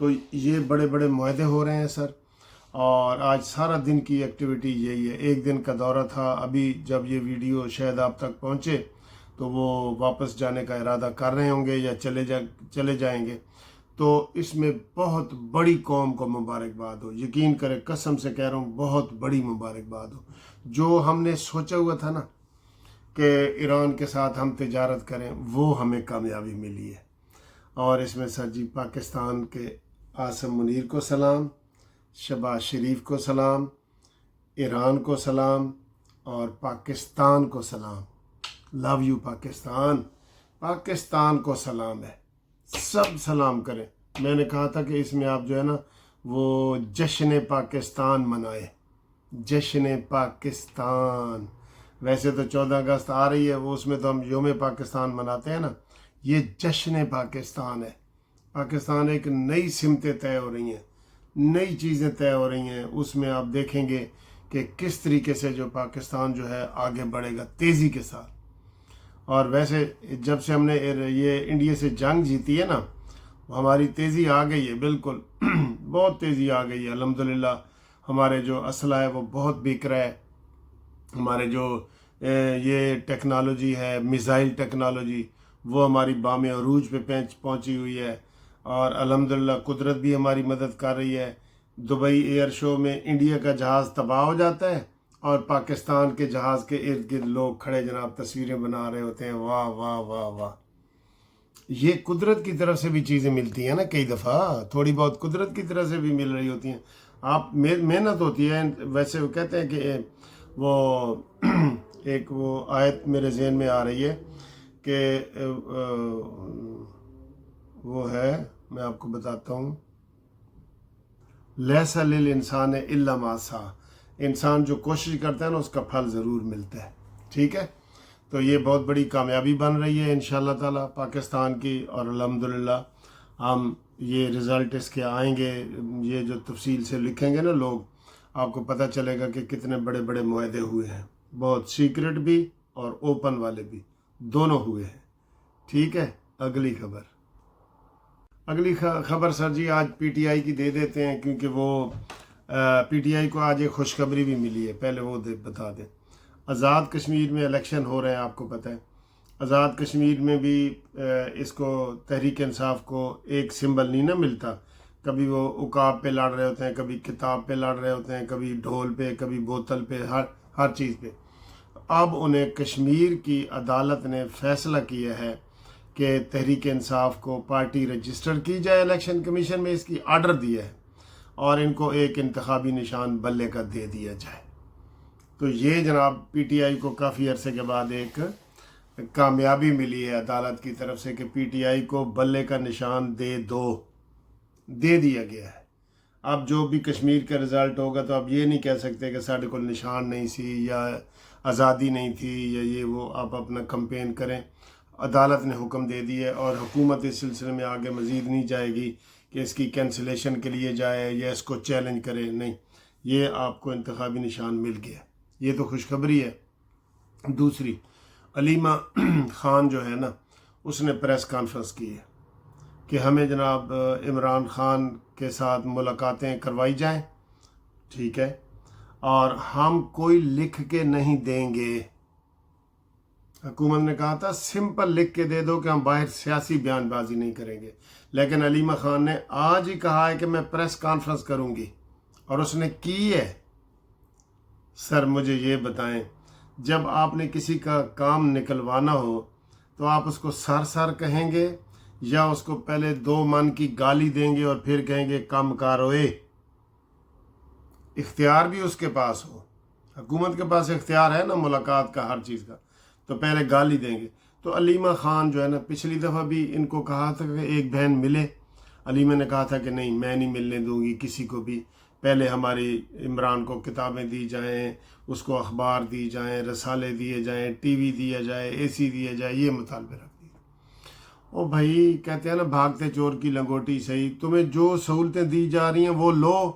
تو یہ بڑے بڑے معاہدے ہو رہے ہیں سر، اور آج سارا دن کی ایکٹیویٹی یہی ہے۔ ایک دن کا دورہ تھا، ابھی جب یہ ویڈیو شاید آپ تک پہنچے تو وہ واپس جانے کا ارادہ کر رہے ہوں گے یا چلے جائیں گے۔ تو اس میں بہت بڑی قوم کو مبارکباد ہو، یقین کریں، قسم سے کہہ رہا ہوں، بہت بڑی مبارکباد ہو۔ جو ہم نے سوچا ہوا تھا نا کہ ایران کے ساتھ ہم تجارت کریں، وہ ہمیں کامیابی ملی ہے۔ اور اس میں سر جی پاکستان کے عاصم منیر کو سلام، شہباز شریف کو سلام، ایران کو سلام، اور پاکستان کو سلام۔ لو یو پاکستان، پاکستان کو سلام ہے، سب سلام کریں۔ میں نے کہا تھا کہ اس میں آپ جو ہے نا وہ جشن پاکستان منائے، جشن پاکستان۔ ویسے تو 14 اگست آ رہی ہے، وہ اس میں تو ہم یوم پاکستان مناتے ہیں نا، یہ جشن پاکستان ہے۔ پاکستان ایک نئی سمتیں طے ہو رہی ہیں، نئی چیزیں طے ہو رہی ہیں، اس میں آپ دیکھیں گے کہ کس طریقے سے جو پاکستان جو ہے آگے بڑھے گا تیزی کے ساتھ۔ اور ویسے جب سے ہم نے یہ انڈیا سے جنگ جیتی ہے نا، ہماری تیزی آ گئی ہے، بالکل بہت تیزی آ گئی ہے الحمدللہ۔ ہمارے جو اسلحہ ہے وہ بہت بک رہا ہے، ہمارے جو یہ ٹیکنالوجی ہے، میزائل ٹیکنالوجی، وہ ہماری بام عروج پہ پہنچی ہوئی ہے، اور الحمدللہ قدرت بھی ہماری مدد کر رہی ہے۔ دبئی ایئر شو میں انڈیا کا جہاز تباہ ہو جاتا ہے اور پاکستان کے جہاز کے ارد گرد لوگ کھڑے جناب تصویریں بنا رہے ہوتے ہیں۔ واہ واہ واہ واہ، یہ قدرت کی طرف سے بھی چیزیں ملتی ہیں نا، کئی دفعہ تھوڑی بہت قدرت کی طرف سے بھی مل رہی ہوتی ہیں۔ آپ محنت ہوتی ہے۔ ویسے وہ کہتے ہیں کہ وہ ایک وہ آیت میرے ذہن میں آ رہی ہے کہ وہ ہے، میں آپ کو بتاتا ہوں، لیس للانسان الا ما سعی، انسان جو کوشش کرتا ہے نا اس کا پھل ضرور ملتا ہے۔ ٹھیک ہے، تو یہ بہت بڑی کامیابی بن رہی ہے انشاءاللہ تعالی پاکستان کی، اور الحمدللہ ہم یہ رزلٹ اس کے آئیں گے، یہ جو تفصیل سے لکھیں گے نا لوگ، آپ کو پتہ چلے گا کہ کتنے بڑے بڑے معاہدے ہوئے ہیں، بہت سیکرٹ بھی اور اوپن والے بھی، دونوں ہوئے ہیں۔ ٹھیک ہے، اگلی خبر سر جی آج پی ٹی آئی کی دے دیتے ہیں، کیونکہ وہ پی ٹی آئی کو آج ایک خوشخبری بھی ملی ہے، پہلے وہ بتا دیں۔ آزاد کشمیر میں الیکشن ہو رہے ہیں، آپ کو پتہ ہے۔ آزاد کشمیر میں بھی اس کو تحریک انصاف کو ایک سمبل نہیں نہ ملتا، کبھی وہ عقاب پہ لڑ رہے ہوتے ہیں، کبھی کتاب پہ لڑ رہے ہوتے ہیں، کبھی ڈھول پہ، کبھی بوتل پہ، ہر چیز پہ۔ اب انہیں کشمیر کی عدالت نے فیصلہ کیا ہے کہ تحریک انصاف کو پارٹی رجسٹر کی جائے، الیکشن کمیشن میں اس کی آرڈر دیا ہے، اور ان کو ایک انتخابی نشان بلے کا دے دیا جائے۔ تو یہ جناب پی ٹی آئی کو کافی عرصے کے بعد ایک کامیابی ملی ہے عدالت کی طرف سے کہ پی ٹی آئی کو بلے کا نشان دے دیا گیا ہے۔ اب جو بھی کشمیر کا رزلٹ ہوگا تو اب یہ نہیں کہہ سکتے کہ ساڑھے کو نشان نہیں سی یا آزادی نہیں تھی یا یہ وہ، آپ اپنا کمپین کریں۔ عدالت نے حکم دے دی ہے، اور حکومت اس سلسلے میں آگے مزید نہیں جائے گی کہ اس کی کینسلیشن کے لیے جائے یا اس کو چیلنج کرے، نہیں، یہ آپ کو انتخابی نشان مل گیا، یہ تو خوشخبری ہے۔ دوسری، علیمہ خان جو ہے نا، اس نے پریس کانفرنس کی ہے کہ ہمیں جناب عمران خان کے ساتھ ملاقاتیں کروائی جائیں، ٹھیک ہے، اور ہم کوئی لکھ کے نہیں دیں گے۔ حکومت نے کہا تھا سمپل لکھ کے دے دو کہ ہم باہر سیاسی بیان بازی نہیں کریں گے، لیکن علیمہ خان نے آج ہی کہا ہے کہ میں پریس کانفرنس کروں گی، اور اس نے کی ہے۔ سر مجھے یہ بتائیں، جب آپ نے کسی کا کام نکلوانا ہو تو آپ اس کو سر کہیں گے یا اس کو پہلے 2 من کی گالی دیں گے اور پھر کہیں گے کام کار ہوئے؟ اختیار بھی اس کے پاس ہو، حکومت کے پاس اختیار ہے نا ملاقات کا، ہر چیز کا، تو پہلے گالی دیں گے۔ تو علیمہ خان جو ہے نا، پچھلی دفعہ بھی ان کو کہا تھا کہ ایک بہن ملے، علیمہ نے کہا تھا کہ نہیں، میں نہیں ملنے دوں گی کسی کو بھی، پہلے ہماری عمران کو کتابیں دی جائیں، اس کو اخبار دی جائیں، رسالے دیے جائیں، ٹی وی دیا جائے، اے سی دیا جائے، یہ مطالبے رکھ دیے۔ او بھائی، کہتے ہیں نا بھاگتے چور کی لنگوٹی صحیح، تمہیں جو سہولتیں دی جا رہی ہیں وہ لو۔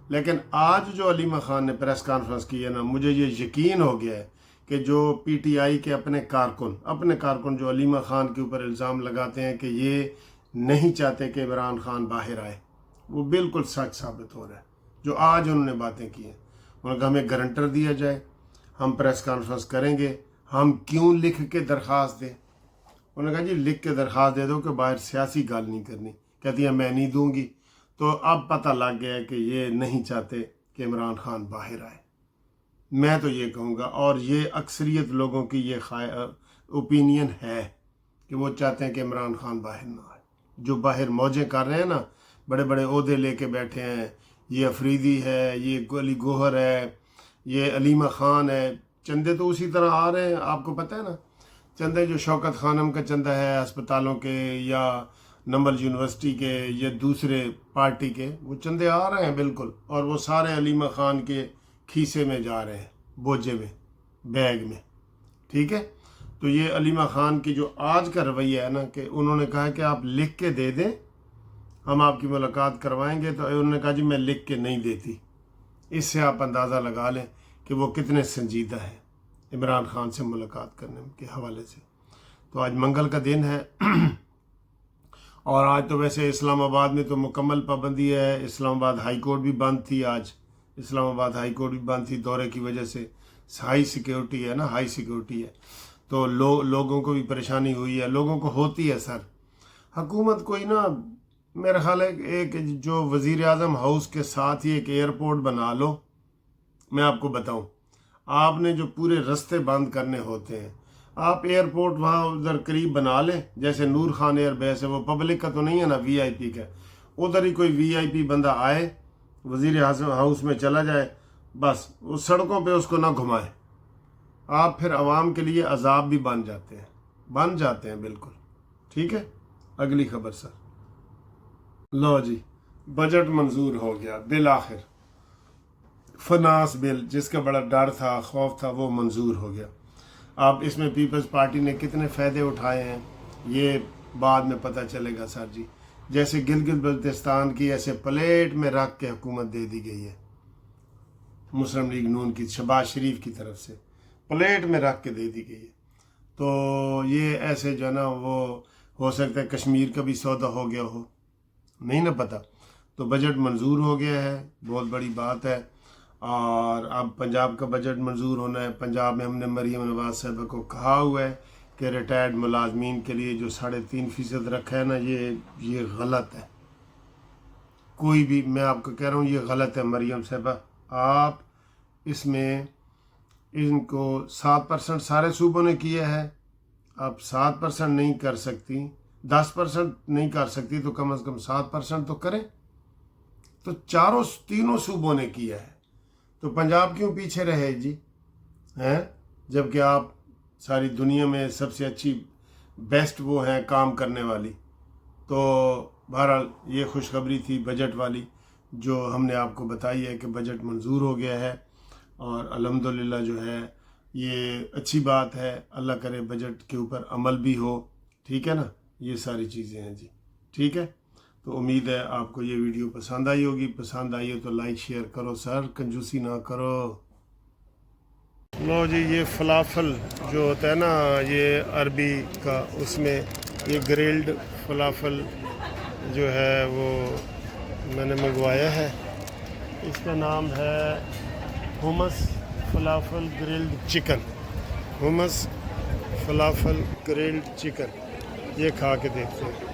لیکن آج جو علیمہ خان نے پریس کانفرنس کی ہے نا، مجھے یہ یقین ہو گیا ہے کہ جو پی ٹی آئی کے اپنے کارکن جو علیمہ خان کے اوپر الزام لگاتے ہیں کہ یہ نہیں چاہتے کہ عمران خان باہر آئے، وہ بالکل سچ ثابت ہو رہا ہے جو آج انہوں نے باتیں کی ہیں۔ انہوں نے کہا ہمیں گارنٹر دیا جائے، ہم پریس کانفرنس کریں گے، ہم کیوں لکھ کے درخواست دیں؟ انہوں نے کہا جی لکھ کے درخواست دے دو کہ باہر سیاسی گال نہیں کرنی، کہتی ہیں میں نہیں دوں گی۔ تو اب پتہ لگ گیا ہے کہ یہ نہیں چاہتے کہ عمران خان باہر آئے۔ میں تو یہ کہوں گا، اور یہ اکثریت لوگوں کی یہ اوپینین ہے کہ وہ چاہتے ہیں کہ عمران خان باہر نہ آئے۔ جو باہر موجیں کر رہے ہیں نا، بڑے بڑے عہدے لے کے بیٹھے ہیں، یہ افریدی ہے، یہ علی گوہر ہے، یہ علیمہ خان ہے، چندے تو اسی طرح آ رہے ہیں۔ آپ کو پتہ ہے نا چندے جو شوکت خانم کا چندہ ہے ہسپتالوں کے یا نمبل یونیورسٹی کے یا دوسرے پارٹی کے، وہ چندے آ رہے ہیں بالکل، اور وہ سارے علیمہ خان کے کھیسے میں جا رہے ہیں، بوجھے میں، بیگ میں، ٹھیک ہے۔ تو یہ علیمہ خان کی جو آج کا رویہ ہے نا کہ انہوں نے کہا کہ آپ لکھ کے دے دیں، ہم آپ کی ملاقات کروائیں گے، تو انہوں نے کہا جی میں لکھ کے نہیں دیتی۔ اس سے آپ اندازہ لگا لیں کہ وہ کتنے سنجیدہ ہیں عمران خان سے ملاقات کرنے کے حوالے سے۔ تو آج منگل کا دن ہے اور آج تو ویسے اسلام آباد میں تو مکمل پابندی ہے۔ اسلام آباد ہائی کورٹ بھی بند تھی آج، اسلام آباد ہائی کورٹ بھی بند تھی دورے کی وجہ سے۔ ہائی سیکیورٹی ہے نا، ہائی سیکیورٹی ہے، تو لوگوں کو بھی پریشانی ہوئی ہے، لوگوں کو ہوتی ہے سر۔ حکومت کوئی نا، میرا خیال ہے ایک جو وزیر اعظم ہاؤس کے ساتھ ہی ایک ایئرپورٹ بنا لو۔ میں آپ کو بتاؤں، آپ نے جو پورے رستے بند کرنے ہوتے ہیں، آپ ایئرپورٹ وہاں ادھر قریب بنا لیں، جیسے نور خان ایئر بیس ہے، وہ پبلک کا تو نہیں ہے نا، وی آئی پی کا، ادھر ہی کوئی وی آئی پی بندہ آئے، وزیر اعظم ہاؤس میں چلا جائے، بس اس سڑکوں پہ اس کو نہ گھمائے۔ آپ پھر عوام کے لیے عذاب بھی بن جاتے ہیں بالکل، ٹھیک ہے۔ اگلی خبر سر، لو جی بجٹ منظور ہو گیا بالآخر۔ فنانس بل جس کا بڑا ڈر تھا، خوف تھا، وہ منظور ہو گیا۔ اب اس میں پیپلز پارٹی نے کتنے فائدے اٹھائے ہیں یہ بعد میں پتہ چلے گا سر جی۔ جیسے گلگت بلتستان کی ایسے پلیٹ میں رکھ کے حکومت دے دی گئی ہے مسلم لیگ نون کی، شہباز شریف کی طرف سے پلیٹ میں رکھ کے دے دی گئی ہے۔ تو یہ ایسے جو ہے نا، وہ ہو سکتا ہے کشمیر کا بھی سودا ہو گیا ہو، نہیں نا پتہ۔ تو بجٹ منظور ہو گیا ہے، بہت بڑی بات ہے۔ اور اب پنجاب کا بجٹ منظور ہونا ہے۔ پنجاب میں ہم نے مریم نواز صاحبہ کو کہا ہوا ہے کہ ریٹائرڈ ملازمین کے لیے جو 3.5% رکھا ہے نا، یہ غلط ہے۔ کوئی بھی، میں آپ کو کہہ رہا ہوں یہ غلط ہے مریم صاحبہ۔ آپ اس میں ان کو 7% سارے صوبوں نے کیا ہے، آپ 7% نہیں کر سکتی، 10% نہیں کر سکتی، تو کم از کم 7% تو کریں۔ تو تینوں صوبوں نے کیا ہے، تو پنجاب کیوں پیچھے رہے جی ہیں؟ جبکہ آپ ساری دنیا میں سب سے اچھی بیسٹ وہ ہیں کام کرنے والی۔ تو بہرحال یہ خوشخبری تھی بجٹ والی جو ہم نے آپ کو بتائی ہے کہ بجٹ منظور ہو گیا ہے، اور الحمدللہ جو ہے یہ اچھی بات ہے۔ اللہ کرے بجٹ کے اوپر عمل بھی ہو، ٹھیک ہے نا۔ یہ ساری چیزیں ہیں جی، ٹھیک ہے۔ تو امید ہے آپ کو یہ ویڈیو پسند آئی ہوگی۔ پسند آئی ہے تو لائک شیئر کرو سر، کنجوسی نہ کرو۔ لو جی، یہ فلافل جو ہوتا ہے نا، یہ عربی کا، اس میں یہ گرلڈ فلافل جو ہے وہ میں نے منگوایا ہے۔ اس کا نام ہے ہمس فلافل گرلڈ چکن، ہمس فلافل گرلڈ چکن۔ یہ کھا کے دیکھتے ہیں۔